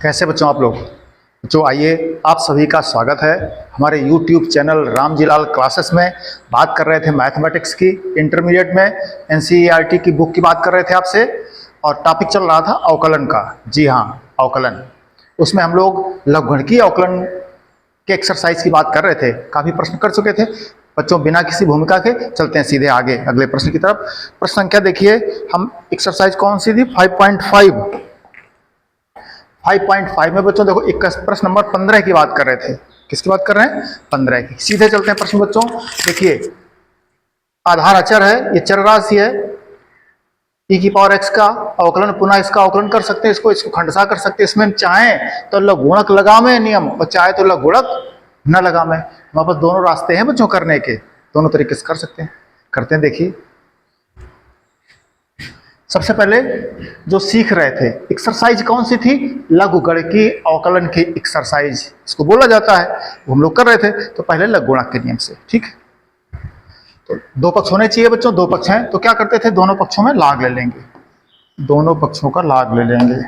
कैसे बच्चों आप लोग। बच्चों आइए, आप सभी का स्वागत है हमारे YouTube चैनल रामजीलाल क्लासेस में। बात कर रहे थे मैथमेटिक्स की, इंटरमीडिएट में NCERT की बुक की बात कर रहे थे आपसे, और टॉपिक चल रहा था अवकलन का। जी हाँ, अवकलन। उसमें हम लोग लघुगणकीय अवकलन के एक्सरसाइज की बात कर रहे थे, काफ़ी प्रश्न कर चुके थे। बच्चों बिना किसी भूमिका के चलते हैं सीधे आगे अगले प्रश्न की तरफ। प्रश्न संख्या देखिए, हम एक्सरसाइज कौन सी थी? 5.5 में बच्चों देखो, एक प्रश्न नंबर 15 की बात कर रहे थे। किसकी बात कर रहे हैं? 15 की। सीधे चलते हैं प्रश्न बच्चों। देखिए, आधार अचर है, ये चर राशि है, e की पावर x का अवकलन, पुनः इसका अवकलन कर सकते हैं, इसको खंडसा कर सकते हैं। इसमें हम चाहें तो लघुगुणक लगावे नियम, और चाहे तो लघुगुणक न लगावे। हमारे पास दोनों रास्ते हैं बच्चों करने के, दोनों तरीके से कर सकते हैं। करते हैं, देखिए। सबसे पहले जो सीख रहे थे एक्सरसाइज कौन सी थी? लघुगणकीय अवकलन की एक्सरसाइज इसको बोला जाता है, वो हम लोग कर रहे थे। तो पहले लघुगणक के नियम से, ठीक है। तो दो पक्ष होने चाहिए बच्चों, दो पक्ष हैं तो क्या करते थे? दोनों पक्षों में लाग ले लेंगे, दोनों पक्षों का लाग ले लेंगे।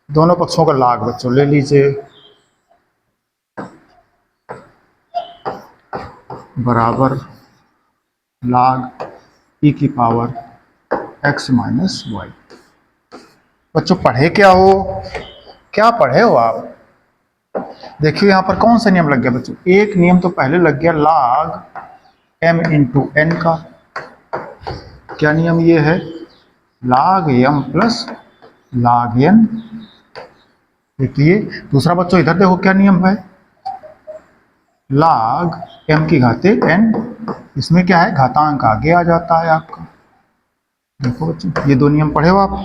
दोनों पक्षों का लाग बच्चों ले लीजिए, बराबर लाग e की पावर x माइनस वाई। बच्चों पढ़े क्या हो? क्या पढ़े हो आप? देखिए यहां पर कौन सा नियम लग गया बच्चों? एक नियम तो पहले लग गया लाग m इंटू एन का। क्या नियम ये है? लाग m प्लस लाग n। देखिए दूसरा बच्चों, इधर देखो क्या नियम है? लाग m की घाते n। इसमें क्या है? घातांक आगे आ जाता है आपका। देखो बच्चों, ये दो नियम पढ़े हो आप?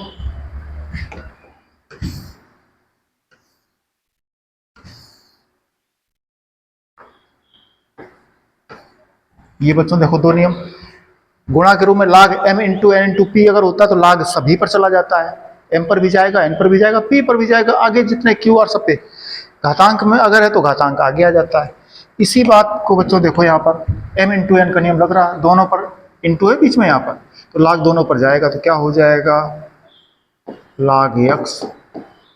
ये बच्चों देखो दो नियम। गुणा के रूप में log m into n into p अगर होता तो लाग सभी पर चला जाता है, m पर भी जाएगा, n पर भी जाएगा, p पर भी जाएगा, आगे जितने q और सब पे। घातांक में अगर है तो घातांक आगे आ जाता है। इसी बात को बच्चों देखो यहाँ पर m इंटू एन का नियम लग रहा है, दोनों पर इंटू है बीच में यहाँ पर, तो लाग दोनों पर जाएगा तो क्या हो जाएगा? लाग x।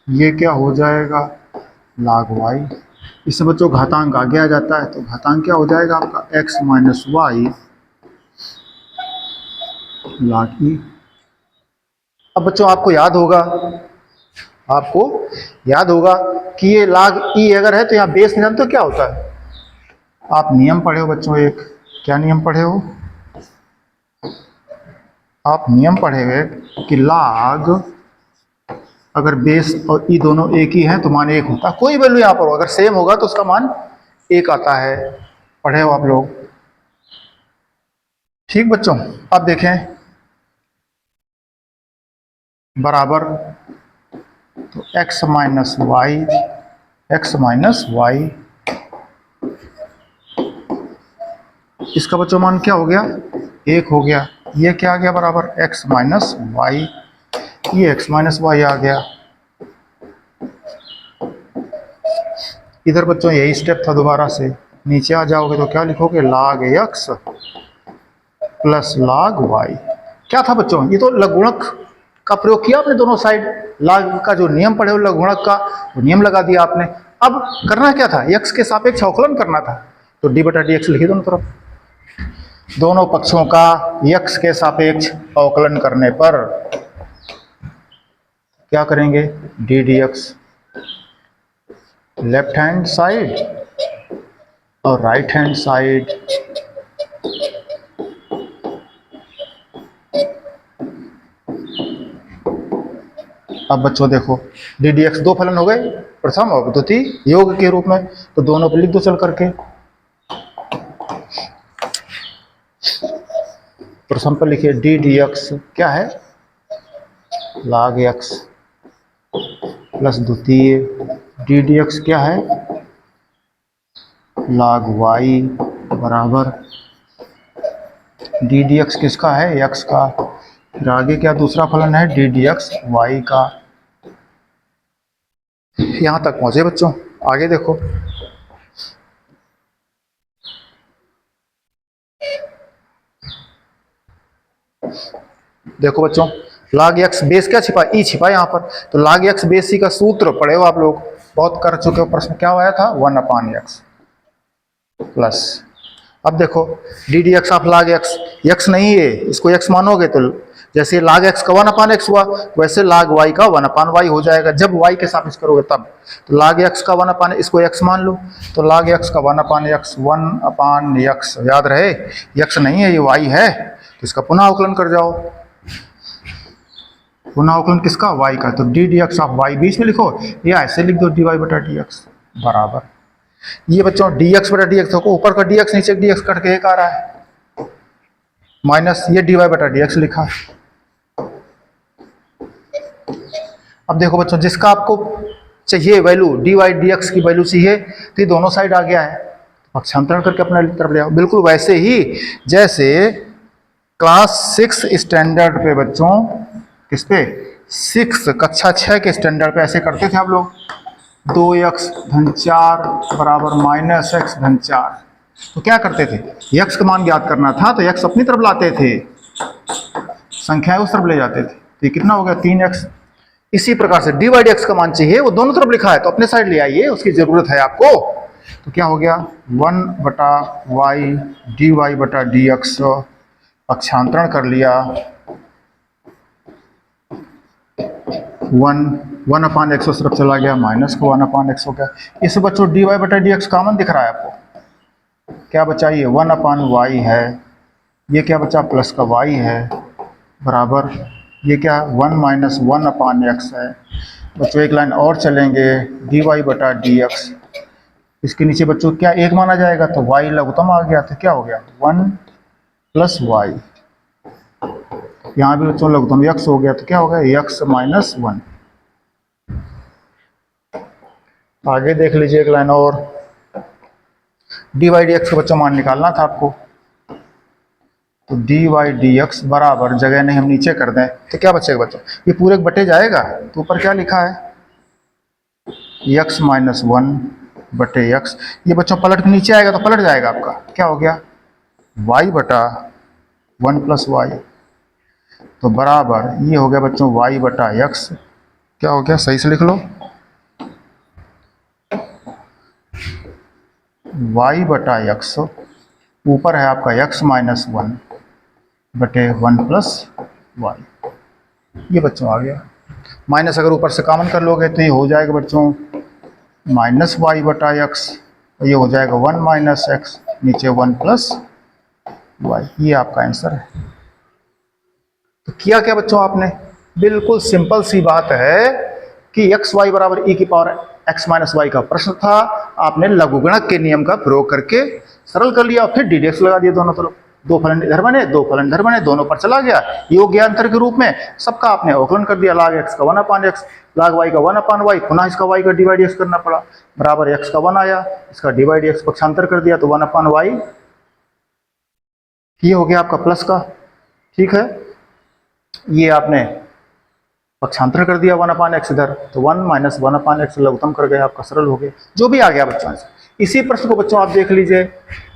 ये क्या हो जाएगा? लाग y। इससे बच्चों घातांक आगे आ जाता है, तो घातांक क्या हो जाएगा आपका? x माइनस वाई लाग ई। अब बच्चों आपको याद होगा, आपको याद होगा कि ये लाग ई अगर है तो यहाँ बेस नियम तो क्या होता है? आप नियम पढ़े हो बच्चों एक, क्या नियम पढ़े हो? आप नियम पढ़े हुए कि लाग अगर बेस और ई दोनों एक ही हैं तो मान एक होता है। कोई वैल्यू यहाँ पर अगर सेम होगा तो उसका मान एक आता है। पढ़े हो आप लोग? ठीक बच्चों, अब देखें, बराबर तो x minus y, x minus y, इसका बच्चों मान क्या हो गया? एक हो गया। ये क्या आ गया? बराबर x माइनस वाई, ये x माइनस वाई आ गया। इधर बच्चों यही स्टेप था, दोबारा से नीचे आ जाओगे तो क्या लिखोगे? लाग x प्लस लाग y। क्या था बच्चों? ये तो लघुगणक का प्रयोग किया आपने दोनों साइड। लाग का जो नियम पढ़े हो लघुगणक का, वो नियम लगा दिया आपने। अब करना क्या था? x के सापेक्ष अवकलन करना था, तो d बटा डी एक्स लिखिए दोनों तरफ। दोनों पक्षों का x के सापेक्ष अवकलन करने पर क्या करेंगे? D D x left hand side और राइट हैंड साइड। अब बच्चों देखो, डी डी एक्स दो फलन हो गए, प्रथम और द्वितीय योग के रूप में, तो दोनों को लिख दो चल करके। प्रथम पर लिखिए डी डी एक्स क्या है? लाग एक्स प्लस द्वितीय डी डी एक्स क्या है? लाग वाई बराबर डी डी एक्स किसका है? एक्स का। फिर आगे क्या दूसरा फलन है? डी डी एक्स वाई का। यहां तक पहुंचे बच्चों, आगे देखो। देखो बच्चों, log x बेस क्या छिपा, ई छिपा यहाँ पर, तो log x बेस c का सूत्र पढ़े हो आप लोग, बहुत कर चुके हो, प्रश्न क्या आया था 1/x प्लस, अब देखो D D x of log x, x नहीं है, इसको x मानोगे तो जैसे log x का 1/x हुआ, वैसे log y का 1/y हो जाएगा, जब y के सापेक्ष करोगे तब, तो log x का 1/, इसको x मान लो, तो log x का 1/x, 1/x याद रहे, x नहीं है ये y है, तो इसका पुनः अवकलन कर जाओ, पुनः अवकलन किसका, y का, तो D D x of y बीच में लिखो, या ऐसे लिख दो dy बटा डी एक्स बराबर, ये बच्चों dx बटा dx, देखो ऊपर का dx नीचे dx कट के एक आ रहा है, माइनस ये dy बटा dx लिखा है। अब देखो बच्चों, जिसका आपको चाहिए वैल्यू dy dx की वैल्यू चाहिए, तो ये दोनों साइड आ गया है, पक्षांतरण करके अपने तरफ ले आओ, बिल्कुल वैसे ही जैसे क्लास 6 स्टैंडर्ड पे बच्चों, किस पे, 6 कक्षा 6 के स्टैंडर्ड पे ऐसे करते थे आप लोग, 2x धन 4 बराबर माइनस x धन 4, तो क्या करते थे, x का मान ज्ञात करना था तो x अपनी तरफ लाते थे, संख्याएं उस तरफ ले जाते थे, तो ये कितना हो गया 3x। इसी प्रकार से dy dx का मान चाहिए, वो दोनों तरफ लिखा है तो अपने साइड ले आइए, उसकी जरूरत है आपको, तो क्या हो गया 1/y dy बटा dx, पक्षांतरण कर लिया, 1/x उस तरफ चला गया, माइनस को 1/x हो गया, इस बच्चों dy बटा dx कॉमन दिख रहा है आपको, क्या बचा ये 1/y है, ये क्या बचा प्लस का y है, बराबर ये क्या 1 माइनस 1/x है। बच्चों एक लाइन और चलेंगे, dy बटा dx, इसके नीचे बच्चों क्या एक माना जाएगा, तो y लघुत्तम आ गया, तो क्या हो गया 1 प्लस y, यहाँ भी बच्चों लघुत्तम x हो गया, तो क्या हो गया x माइनस 1। आगे देख लीजिए एक लाइन और, dy dx का बच्चों मान निकालना था आपको, तो dy dx बराबर, जगह नहीं हम नीचे कर दें तो क्या बचेगा बच्चों, ये पूरे बटे जाएगा, तो ऊपर क्या लिखा है x माइनस 1 बटे x, ये बच्चों पलट के नीचे आएगा तो पलट जाएगा आपका, क्या हो गया y बटा 1 प्लस y, तो बराबर ये हो गया बच्चों y बटा x, क्या हो गया सही से लिख लो, y बटा x, ऊपर है आपका x माइनस 1 बटे 1 प्लस y, ये बच्चों आ गया, माइनस अगर ऊपर से कॉमन कर लोगे तो ये हो जाएगा बच्चों माइनस y बटा x, ये हो जाएगा 1 माइनस x, नीचे 1 प्लस y, ये आपका आंसर है। तो किया क्या बच्चों आपने, बिल्कुल सिंपल सी बात है कि x y बराबर e की पावर x माइनस वाई का प्रश्न था, आपने लघुगणक के नियम का प्रयोग करके सरल कर लिया, फिर डी डी एक्स लगा दिया दोनों तरफ, दो फलन इधर बने दो फलन इधर बने, दोनों पर चला गया, योग ज्ञानांतर के रूप में सबका आपने अवकलन कर दिया, log x का 1/x, log y का 1/y, पुनः इसका y का dy dx करना पड़ा, बराबर x का 1 आया, इसका dy dx पक्षांतर कर दिया तो 1/y, ये हो गया आपका प्लस का, ठीक है, ये आपने पक्षांतर कर दिया 1/x इधर, तो 1 माइनस 1/x लघुत्तम कर गए, आपका सरल हो गया, जो भी आ गया बच्चों से। इसी प्रश्न को बच्चों आप देख लीजिए,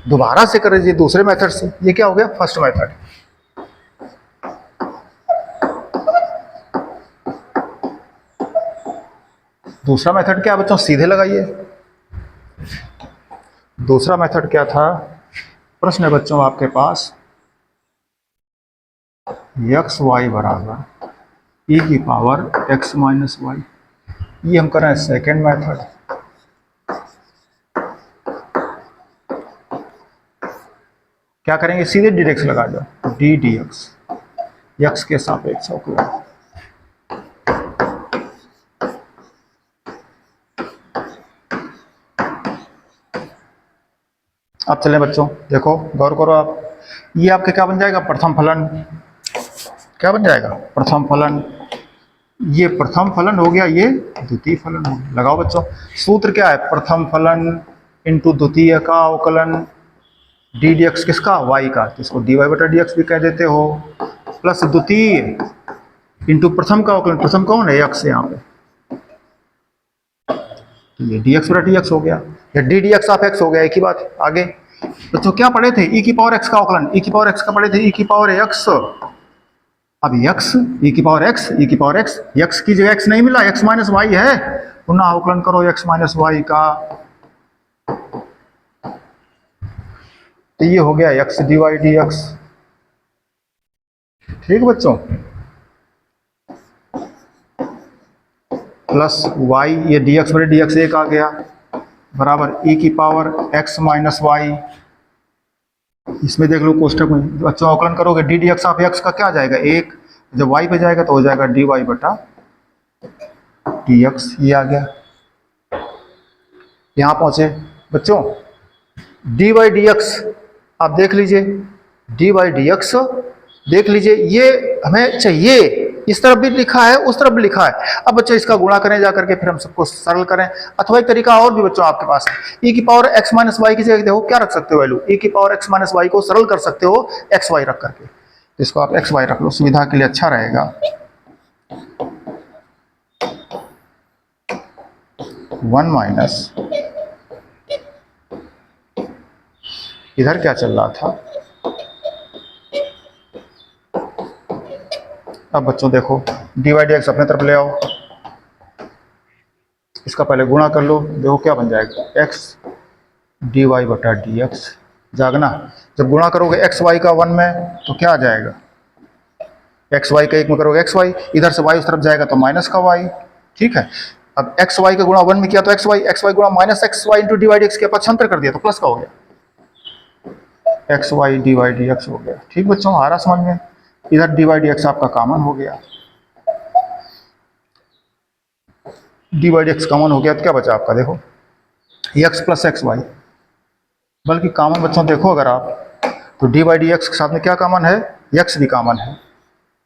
दोबारा से कर लीजिए दूसरे मेथड से, ये क्या हो गया फर्स्ट मेथड। दूसरा मेथड क्या बच्चों, सीधे लगाइए, दूसरा मेथड क्या था, प्रश्न है बच्चों आपके पास एक्स वाई बराबर e की पावर x माइनस वाई, ये हम कर रहे हैं सेकेंड मेथड। क्या करेंगे, सीधे डी एक्स लगा दो, डी डी एक्स एक्स के सापेक्ष अवकलन, अब चलें बच्चों, देखो गौर करो आप, ये आपके क्या बन जाएगा प्रथम फलन, क्या बन जाएगा प्रथम फलन, ये प्रथम फलन हो गया, ये द्वितीय फलन हो गया। लगाओ बच्चों, सूत्र क्या है, प्रथम फलन इंटू द्वितीय का अवकलन डी डी एक्स किसका, y का, तो इसको dy बटा डी एक्स भी कह देते हो, प्लस द्वितीय इंटू प्रथम का अवकलन, प्रथम कौन है x यहाँ पे, तो ये dx बटा dx हो गया, या D D x of x हो गया, एक ही बात। आगे बच्चों क्या पढ़े थे, e की पावर x का अवकलन, e की पावर x का पढ़े थे, e की पावर x, अब x e की पावर x e की पावर x, x की जगह x नहीं मिला, x माइनस वाई है, पुनः अवकलन करो x माइनस वाई का, तो ये हो गया x dy dx। ठीक बच्चों, प्लस y, ये dx बड़े dx एक आ गया, बराबर e की पावर x माइनस वाई। इसमें देख लो कोष्टक में बच्चों अवकलन करोगे D D x of x का क्या आ जाएगा, एक, जब y पे जाएगा तो हो जाएगा dy बटा dx। ये आ गया, यहां पहुंचे बच्चों, dy dx आप देख लीजिए, dy dx देख लीजिए, ये हमें चाहिए, इस तरफ भी लिखा है उस तरफ भी लिखा है। अब बच्चों इसका गुणा करें जाकर के, फिर हम सबको सरल करें, अथवा एक तरीका और भी बच्चों आपके पास है, e की पावर x माइनस वाई की जगह देखो क्या रख सकते हो वैल्यू, e की पावर x माइनस वाई को सरल कर सकते हो एक्स वाई रख करके, इसको आप एक्स वाई रख लो, सुविधा के लिए अच्छा रहेगा। 1 माइनस, इधर क्या चल रहा था, अब बच्चों देखो dy dx अपने तरफ ले आओ, इसका पहले गुणा कर लो, देखो क्या बन जाएगा, x dy बटा dx, जागना, जब गुणा करोगे एक्स वाई का 1 में तो क्या आ जाएगा, एक्स वाई का 1 में करोगे एक्स वाई, इधर से y उस तरफ जाएगा तो माइनस का y। ठीक है, अब एक्स वाई का गुणा 1 में किया तो एक्स वाई गुणा minus x y into d y d x किया, पक्षांतर कर दिया तो प्लस का हो गया, x y d y d x हो गया। ठीक बच्चों, आ रहा समझ में, इधर डी वाई डी एक्स आपका कॉमन हो गया, d y d x common हो गया तो क्या बचा आपका, देखो एक्स प्लस एक्स वाई, बल्कि कॉमन बच्चों देखो अगर आप तो डी वाई डी एक्स के साथ में क्या कॉमन है, एक्स भी कॉमन है,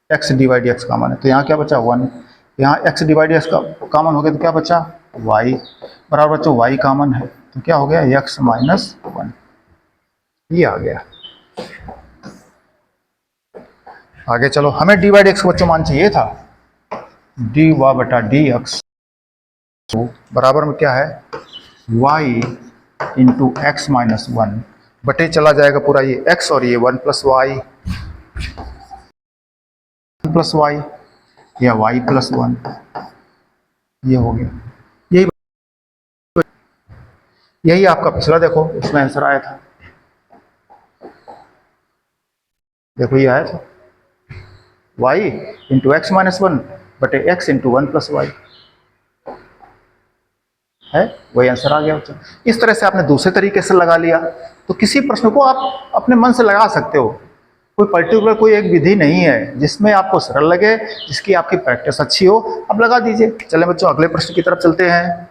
x d y d x common है, तो यहाँ क्या बचा 1, यहाँ x d y d x का कॉमन हो गया तो क्या बचा वाई, बराबर बच्चों वाई कॉमन है तो क्या हो गया एक्स माइनस 1, ये आ गया। आगे चलो, हमें डी वाई डी एक्स का बच्चों मान चाहिए था, डी वाई बटा डी एक्स बराबर में क्या है y इंटू एक्स माइनस 1 बटे चला जाएगा पूरा ये x और ये 1 प्लस वाई प्लस वाई या y प्लस 1, ये हो गया, यही आपका पिछला देखो इसमें आंसर आया था, देखो ये आया था y इंटू एक्स माइनस 1 बटे x इंटू 1 प्लस वाई है, वही आंसर आ गया बच्चों। इस तरह से आपने दूसरे तरीके से लगा लिया, तो किसी प्रश्न को आप अपने मन से लगा सकते हो, कोई पर्टिकुलर कोई एक विधि नहीं है, जिसमें आपको सरल लगे, जिसकी आपकी प्रैक्टिस अच्छी हो, आप लगा दीजिए। चलें बच्चों अगले प्रश्न की तरफ चलते हैं।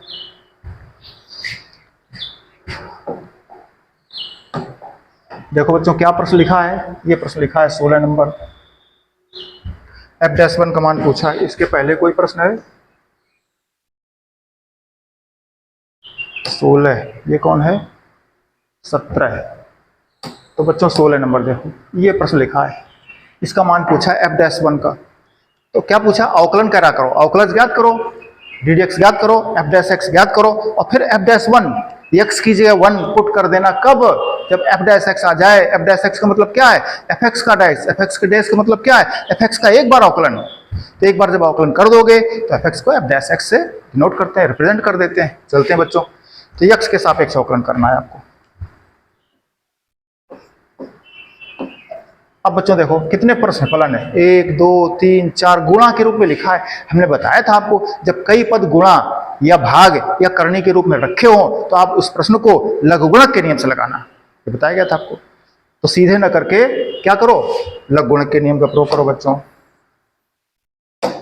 देखो बच्चों क्या प्रश्न लिखा है, ये प्रश्न लिखा है 16 नंबर, f-1 का मान पूछा है, इसके पहले कोई प्रश्न है 16, ये कौन है 17 है, तो बच्चों 16 नंबर देखो ये प्रश्न लिखा है, इसका मान पूछा है f-1 का, तो क्या पूछा, अवकलन करा करो, अवकलज ज्ञात करो, डी डी एक्स ज्ञात करो, f-x ज्ञात करो, और फिर f-1 x की जगह 1 पुट कर देना, कब, जब f-x आ जाए, f-x का मतलब क्या है, fx का डैश, fx के डैश का मतलब क्या है, fx का एक बार अवकलन, तो एक बार जब अवकलन कर दोगे तो fx को f-x से डिनोट करते हैं, रिप्रेजेंट कर देते हैं। चलते हैं बच्चों, तो x के सापेक्ष अवकलन करना है आपको। अब बच्चों देखो कितने प्रश्न फलन है, 1 2 3 4, गुणा के रूप में लिखा है। हमने बताया था आपको, जब कई पद गुणा या भाग या करणी के रूप में रखे हो तो आप उस प्रश्न को लघुगुणक के नियम से लगाना, ये बताया गया था आपको। तो सीधे न करके क्या करो, लघुगुणक के नियम का प्रयोग करो बच्चों।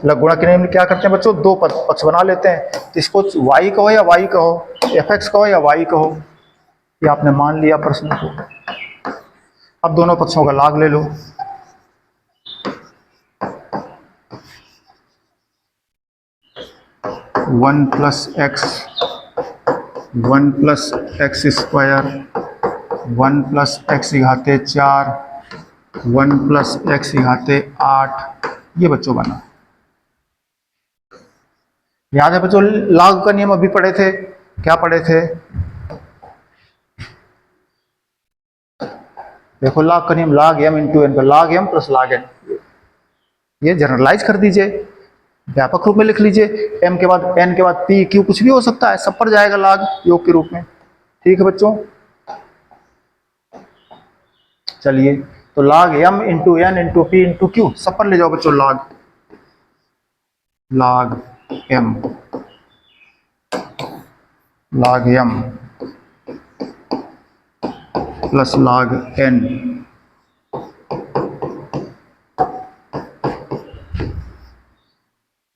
लघुगुणक के नियम में क्या करते हैं बच्चों, दो पक्ष बना लेते हैं, तो इसको y कहो या y कहो, fx कहो या y कहो, ये आपने मान लिया प्रश्न को। अब दोनों पक्षों का लाग ले लो, one plus x square, 1 plus x घाते 4, 1 प्लस एक्स घाते 8, ये बच्चों बना। याद है बच्चों लाग का नियम अभी पढ़े थे, क्या पढ़े थे, देखो लाग का नियम, लाग m इंटू एन का, लाग m प्लस लाग n, ये जनरलाइज कर दीजिए, व्यापक रूप में लिख लीजिए। m के बाद n के बाद p q कुछ भी हो सकता है, सब पर जाएगा log योग के रूप में। ठीक है बच्चों, चलिए तो log m into n into p into q सब पर ले जाओ बच्चों log m plus log n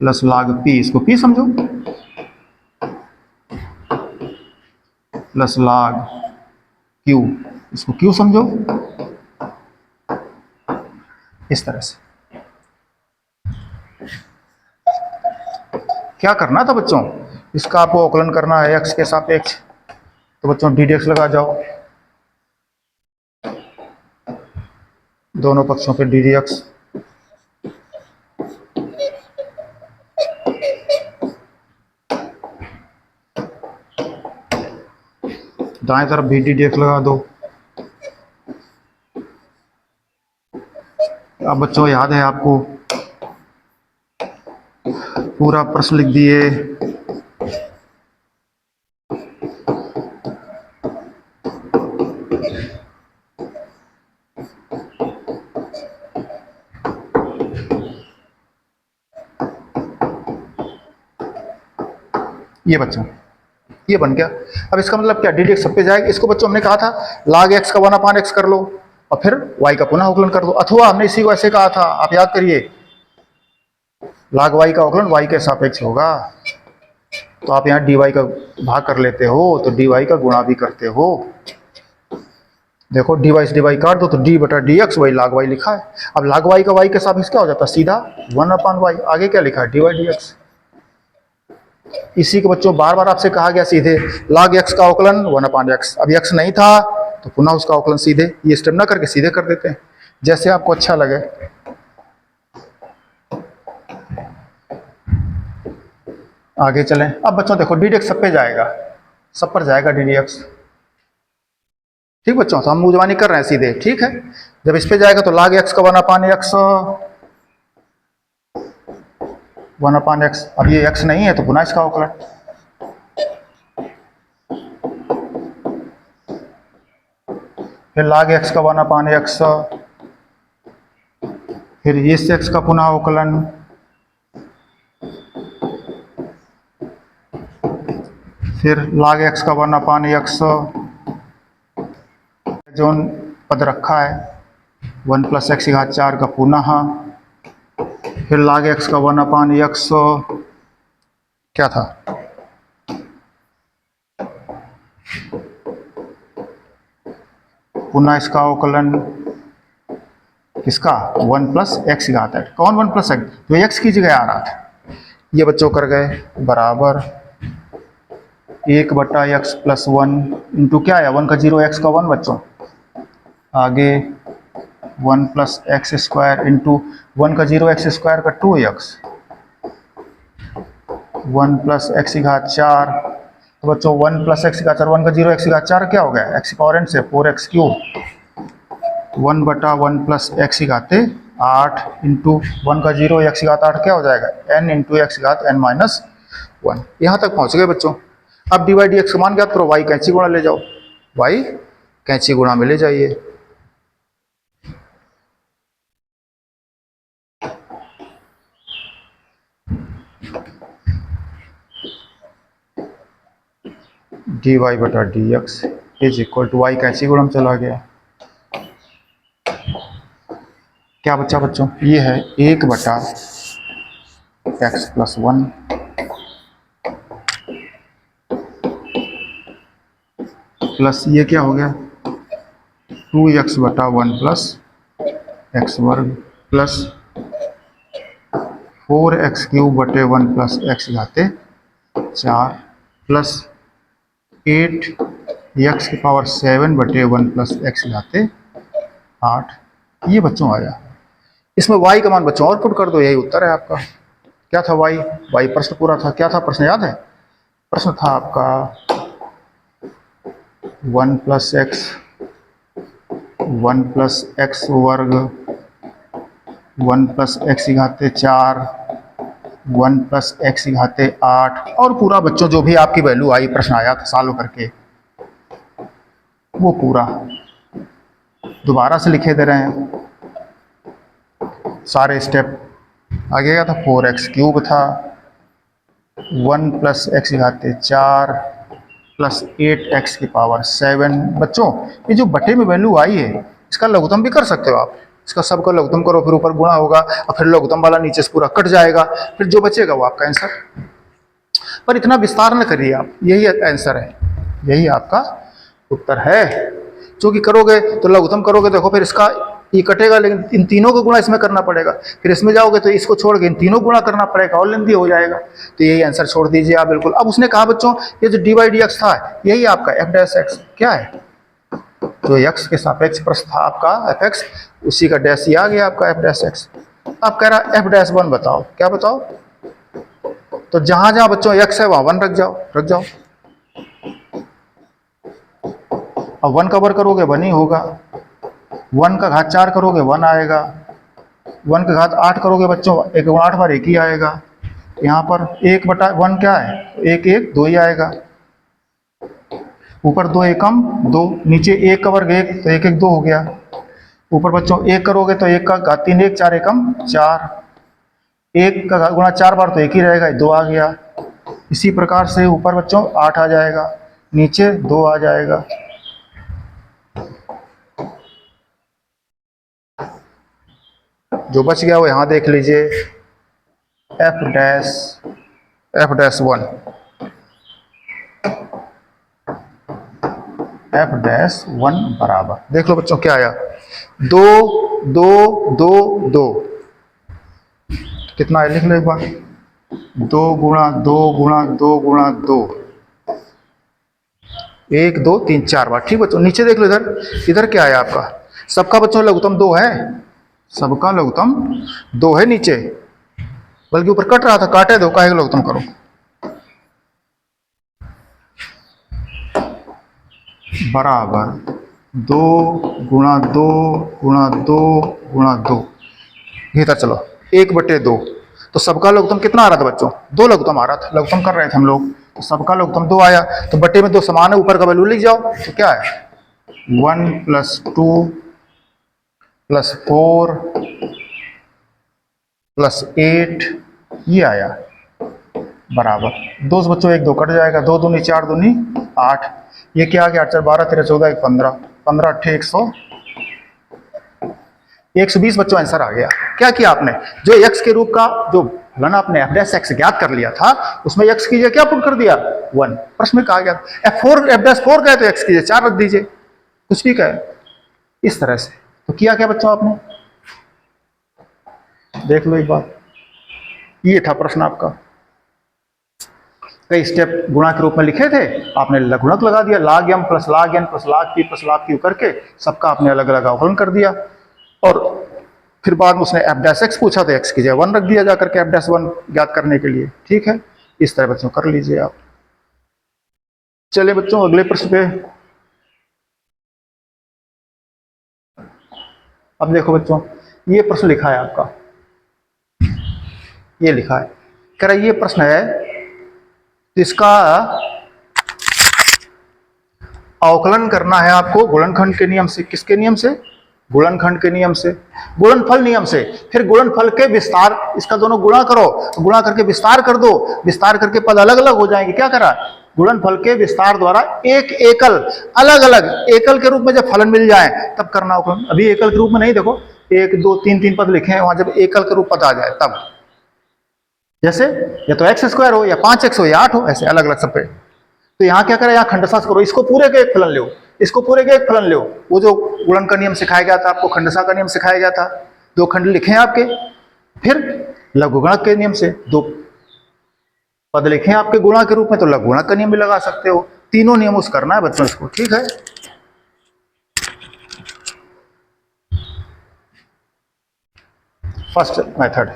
plus log p, इसको p समझो, प्लस log q, इसको q समझो, इस तरह से। क्या करना था बच्चों, इसका आपको अवकलन करना है x के सापेक्ष, तो बच्चों डी डी एक्स लगा जाओ, दोनों पक्षों पे डी डी एक्स, दाएं तरफ भी डी डी एक्स लगा दो। अब बच्चों याद है आपको, पूरा प्रश्न लिख दिए, ये बच्चों ये बन गया। अब इसका मतलब क्या, डी डी एक्स सब पे जाएगा। इसको बच्चों हमने कहा था log x का 1/x कर लो और फिर y का पुनः अवकलन कर दो, अथवा हमने इसी को ऐसे कहा था, आप याद करिए, log y का अवकलन y के सापेक्ष होगा, तो आप यहाँ dy का भाग कर लेते हो तो dy का गुणा भी करते हो। देखो dy से dy काट दो तो d बटा dx, वही log y लिखा है। अब log y का y के सापेक्ष क्या हो जाता है, सीधा 1/y, आगे क्या लिखा है dy dx। इसी को बच्चों बार बार आपसे कहा गया सीधे, log x का अवकलन 1/x, अब x नहीं था तो पुनः उसका अवकलन सीधे, ये स्टेप ना करके सीधे कर देते हैं, जैसे आपको अच्छा लगे। आगे चलें। अब बच्चों देखो डी डी एक्स सब पे जाएगा, सब पर जाएगा डी डी एक्स। ठीक बच्चों, तो हम मुजवानी कर रहे हैं सीधे, ठीक है। जब इस पे जाएगा तो log x का 1/x, 1/x, अब ये x नहीं है तो पुनः इसका अवकलन, फिर log x का 1/x, फिर इस x का पुनः अवकलन, फिर log x का 1/x, जो पद रखा है 1 + x⁴ का पुनः, फिर log x का 1/x क्या था, पुनः इसका अवकलन किसका, 1 + x⁴। कौन 1 + x, जो x की जगह आ रहा था, ये बच्चों कर गए बराबर 1/x + 1 इंटू क्या है 1 का 0 x का 1 बच्चों, आगे 1 + x² इंटू 1 का 0 x² का 2x, 1 + x⁴, तो बच्चों 1 + x⁴, 1 का 0 x⁴ क्या हो गया, x पावर n से 4x³ 1/1 + x⁴ 8 इंटू 1 का 0 x⁴ क्या हो जाएगा, n इंटू x⁴n - 1। यहाँ तक पहुँच गए बच्चों। अब dy dx का मान ज्ञात करो, y कैंची गुणा ले जाओ, y कैंची गुणा में ले जाइए। dy बटा dx is equal to y कैंची गुणा में चला गया, क्या बच्चा बच्चों, ये है 1/x + 1 प्लस ये क्या हो गया 2x/1 + x² plus 4x³ / 1 + x⁴ plus 8x⁴ 1 + x⁴ 8, ये बच्चों आया। इसमें y का मान बच्चों और पुट कर दो, यही उत्तर है आपका। क्या था y प्रश्न पूरा था, क्या था प्रश्न याद है, प्रश्न था आपका 1 + x 1 + x² 1 प्लस एक्स की घाते 4, 1 प्लस एक्स की घाते 8, और पूरा बच्चों जो भी आपकी वैल्यू आई, प्रश्न आया था सॉल्व करके, वो पूरा दोबारा से लिखे दे रहे हैं सारे स्टेप। आगे का था 4x क्यूब था, 1 प्लस एक्स की घाते 4 प्लस 8x की पावर 7। बच्चों ये जो बटे में वैल्यू आई है, इसका लघुत्तम भी कर सकते हो आप। इसका सबका लघुत्तम करो, फिर ऊपर गुणा होगा और फिर लघुत्तम वाला नीचे से पूरा कट जाएगा, फिर जो बचेगा वो आपका आंसर। पर इतना विस्तार न करिए आप, यही आंसर है, यही आपका उत्तर है। जो कि करोगे तो लघुत्तम करोगे, देखो फिर इसका ये कटेगा, लेकिन इन तीनों को गुणा इसमें करना पड़ेगा, फिर इसमें जाओगे तो इसको छोड़ के इन तीनों गुणा करना पड़ेगा और लेंदी हो जाएगा। तो यही आंसर छोड़ दीजिए आप बिल्कुल। अब उसने कहा बच्चों ये जो डी बाई डी एक्स था, यही आपका एफ डैश एक्स क्या है, जो एक्स के सापेक्ष प्रश्न था आपका एफ एक्स, उसी का डैश ही आ गया आपका एफ डैश एक्स। अब कह रहा एफ डैश वन बताओ, क्या बताओ, तो जहां जहां बच्चों एक्स है वहां वन रख जाओ, रख जाओ। अब 1 का वर्ग करोगे 1 ही होगा, 1 का घात 4 करोगे 1 आएगा, 1 का घात 8 करोगे बच्चों 1 8 बार 1 ही आएगा। यहाँ पर 1/1 क्या है, 1 1 2 ही आएगा, ऊपर 2 एकम 2, नीचे 1 का वर्ग 1 तो 1 1 2 हो गया। ऊपर बच्चों 1 करोगे तो 1 का घात 3 1 4 एकम 4, 1 का घात गुणा 4 बार तो 1 ही रहेगा, 2 आ गया। इसी प्रकार से ऊपर बच्चों 8 आ जाएगा, नीचे 2 आ जाएगा। जो बच गया वो यहां देख लीजिए, F dash one, F dash one बराबर, देख लो बच्चों क्या आया, 2 2 2 2, कितना है लिख लो एक बार, 2 गुणा 2 गुणा 2 गुणा 2, 1 2 3 4 बार। ठीक बच्चों नीचे देख लो, इधर इधर क्या है आपका, सबका बच्चों लघुत्तम 2 है, सबका लघुत्तम 2 है नीचे, बल्कि ऊपर कट रहा था, काटे दो, काहे लघुत्तम करो। बराबर 2 गुणा 2 गुणा 2 गुणा 2, भीतर चलो 1/2, तो सबका लघुत्तम कितना आ रहा था बच्चों, 2 लघुत्तम आ रहा था, लघुत्तम कर रहे थे हम लोग, तो सबका लघुत्तम 2 आया, तो बटे में 2 समान है, ऊपर का वैल्यू लिख जाओ, तो क्या है 1 + 2 + 4 + 8, ये आया बराबर 2 बच्चों 1 2 कट जाएगा, 2 दूनी 4 दूनी 8, ये क्या आ गया 8 4 12 13 14 1 15, 15 8 120 बच्चों आंसर आ गया। क्या किया आपने, जो x के रूप का जो फलन आपने एफ डैश एक्स ज्ञात कर लिया था, उसमें x कीजिए क्या पुट कर दिया 1, प्रश्न में कहा गया एफ डैश 4 कहे तो x कीजिए 4 रख दीजिए, कुछ भी कहे इस तरह से। तो किया क्या बच्चों आपने, देख लो एक बार, ये था प्रश्न आपका, कई स्टेप गुणा के रूप में लिखे थे, आपने गुणक लगा दिया, log m + log n + log p + log q करके सबका आपने अलग अलग अवकलन कर दिया, और फिर बाद में उसने एफ डैश एक्स पूछा तो एक्स की जगह 1 रख दिया जाकर के एफ डैश 1 ज्ञात करने के लिए। ठीक है, इस तरह बच्चों कर लीजिए आप। चलिए बच्चों अगले प्रश्न पे, अब देखो बच्चों ये प्रश्न लिखा है आपका, ये लिखा है, कह रहा ये प्रश्न है, इसका अवकलन करना है आपको गुणनखंड के नियम से, किसके नियम से, गुणनखंड के नियम से, गुणनफल नियम से, फिर गुणनफल के विस्तार, इसका दोनों गुणा करो, गुणा करके विस्तार कर दो, विस्तार करके पद अलग अलग हो जाएंगे, क्या करा गुणनफल के विस्तार द्वारा एक एकल अलग अलग एकल के रूप में जब फलन मिल जाए तब करना अवकलन। अभी एकल के रूप में नहीं, देखो 1 2 3 3 पद लिखे हैं, वहां जब एकल के रूप पद आ जाए तब, जैसे या तो x² हो या 5x हो या 8 हो, ऐसे अलग अलग सब पे। तो यहाँ क्या करें, यहाँ खंडसास करो, इसको पूरे का एक फलन लो, इसको पूरे का एक फलन लो, वो जो गुणन का नियम सिखाया गया था आपको, खंडसा का नियम सिखाया गया था, 2 खंड लिखे हैं आपके, फिर लघुगणक के नियम से 2 पद लिखे हैं आपके गुणा के रूप में, तो लघुगणक का नियम भी लगा सकते हो, तीनों नियम उस करना है बच्चों इसको। ठीक है, फर्स्ट मेथड,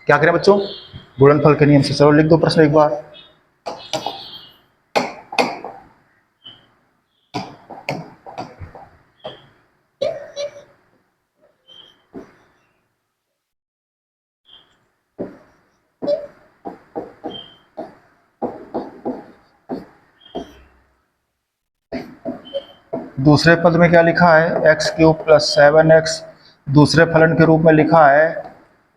क्या करें बच्चों, गुणनफल के नियम से, चलो लिख दो प्रश्न एक बार, दूसरे पद में क्या लिखा है, एक्स क्यूब प्लस 7x, दूसरे फलन के रूप में लिखा है